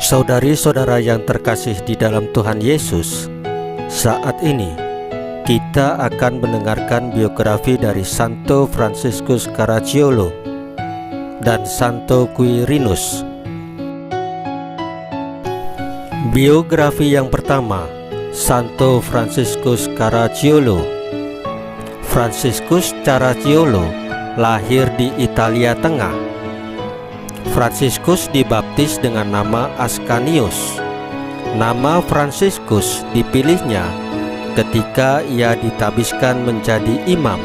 Saudari-saudara yang terkasih di dalam Tuhan Yesus, saat ini kita akan mendengarkan biografi dari Santo Fransiskus Caracciolo dan Santo Quirinus. Biografi yang pertama, Santo Fransiskus Caracciolo. Fransiskus Caracciolo lahir di Italia Tengah. Fransiskus dibaptis dengan nama Ascanius. Nama Fransiskus dipilihnya ketika ia ditabiskan menjadi imam.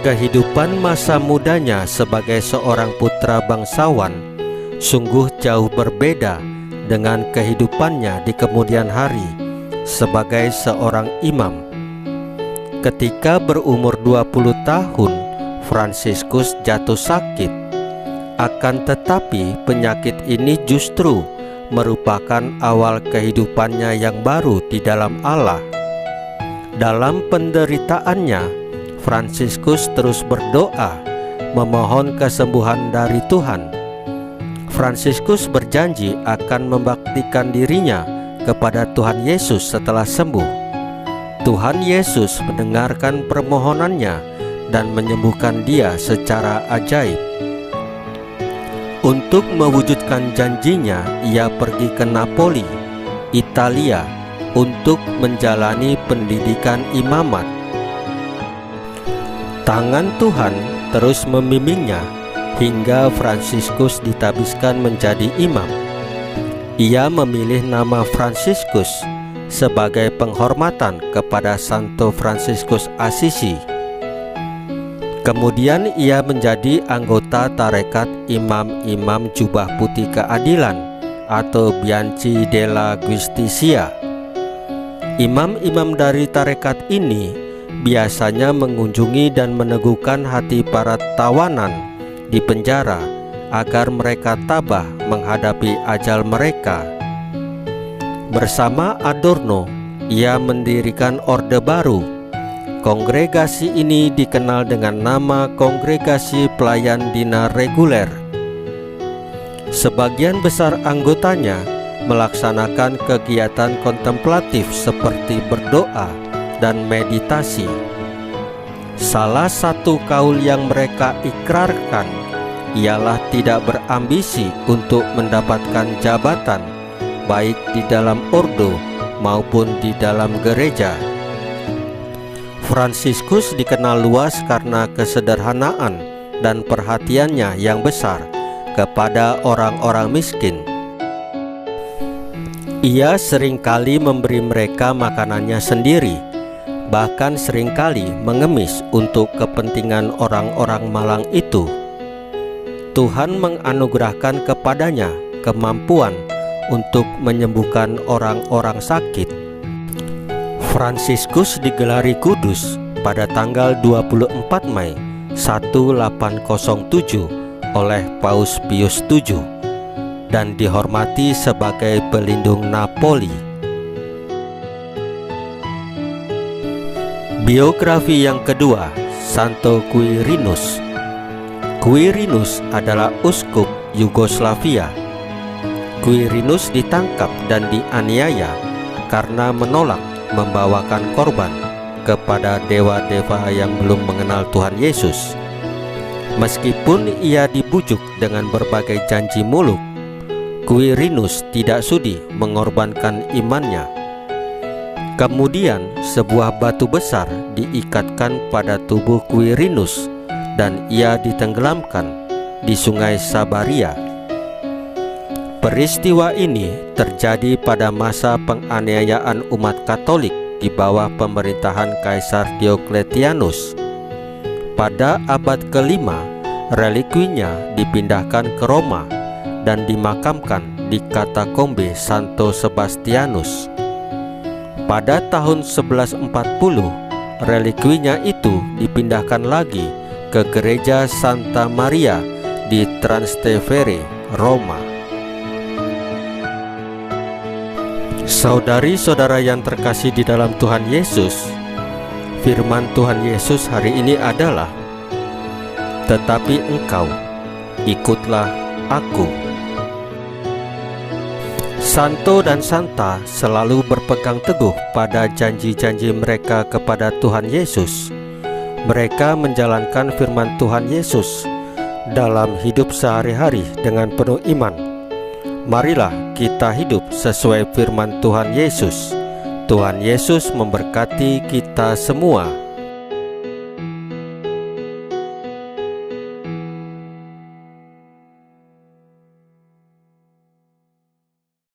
Kehidupan masa mudanya sebagai seorang putra bangsawan sungguh jauh berbeda dengan kehidupannya di kemudian hari sebagai seorang imam. Ketika berumur 20 tahun, Fransiskus jatuh sakit. Akan tetapi penyakit ini justru merupakan awal kehidupannya yang baru di dalam Allah. Dalam penderitaannya, Fransiskus terus berdoa, memohon kesembuhan dari Tuhan. Fransiskus berjanji akan membaktikan dirinya kepada Tuhan Yesus setelah sembuh. Tuhan Yesus mendengarkan permohonannya dan menyembuhkan dia secara ajaib. Untuk mewujudkan janjinya, ia pergi ke Napoli, Italia, untuk menjalani pendidikan imamat. Tangan Tuhan terus membimbingnya hingga Fransiskus ditabiskan menjadi imam. Ia memilih nama Fransiskus sebagai penghormatan kepada Santo Fransiskus Assisi. Kemudian ia menjadi anggota tarekat Imam-Imam Jubah Putih Keadilan atau Bianchi della Giustizia. Imam-imam dari tarekat ini biasanya mengunjungi dan meneguhkan hati para tawanan di penjara agar mereka tabah menghadapi ajal mereka. Bersama Adorno, ia mendirikan orde baru. Kongregasi ini dikenal dengan nama Kongregasi Pelayan Dinar Reguler. Sebagian besar anggotanya melaksanakan kegiatan kontemplatif seperti berdoa dan meditasi. Salah satu kaul yang mereka ikrarkan ialah tidak berambisi untuk mendapatkan jabatan, baik di dalam ordo maupun di dalam gereja. Fransiskus dikenal luas karena kesederhanaan dan perhatiannya yang besar kepada orang-orang miskin. Ia seringkali memberi mereka makanannya sendiri, bahkan seringkali mengemis untuk kepentingan orang-orang malang itu. Tuhan menganugerahkan kepadanya kemampuan untuk menyembuhkan orang-orang sakit. Fransiskus digelari kudus pada tanggal 24 Mei 1807 oleh Paus Pius VII dan dihormati sebagai pelindung Napoli. Biografi yang kedua, Santo Quirinus. Quirinus adalah uskup Yugoslavia. Quirinus ditangkap dan dianiaya karena menolak membawakan korban kepada dewa-dewa yang belum mengenal Tuhan Yesus. Meskipun ia dibujuk dengan berbagai janji muluk, Quirinus tidak sudi mengorbankan imannya. Kemudian sebuah batu besar diikatkan pada tubuh Quirinus dan ia ditenggelamkan di sungai Sabaria. Peristiwa ini terjadi pada masa penganiayaan umat Katolik di bawah pemerintahan Kaisar Diocletianus. Pada abad ke-5, relikuinya dipindahkan ke Roma dan dimakamkan di Katakombe Santo Sebastianus. Pada tahun 1140, relikuinya itu dipindahkan lagi ke Gereja Santa Maria di Trastevere, Roma. Saudari-saudara yang terkasih di dalam Tuhan Yesus, firman Tuhan Yesus hari ini adalah, "Tetapi engkau, ikutlah aku." Santo dan Santa selalu berpegang teguh pada janji-janji mereka kepada Tuhan Yesus. Mereka menjalankan firman Tuhan Yesus dalam hidup sehari-hari dengan penuh iman. Marilah kita hidup sesuai firman Tuhan Yesus. Tuhan Yesus memberkati kita semua.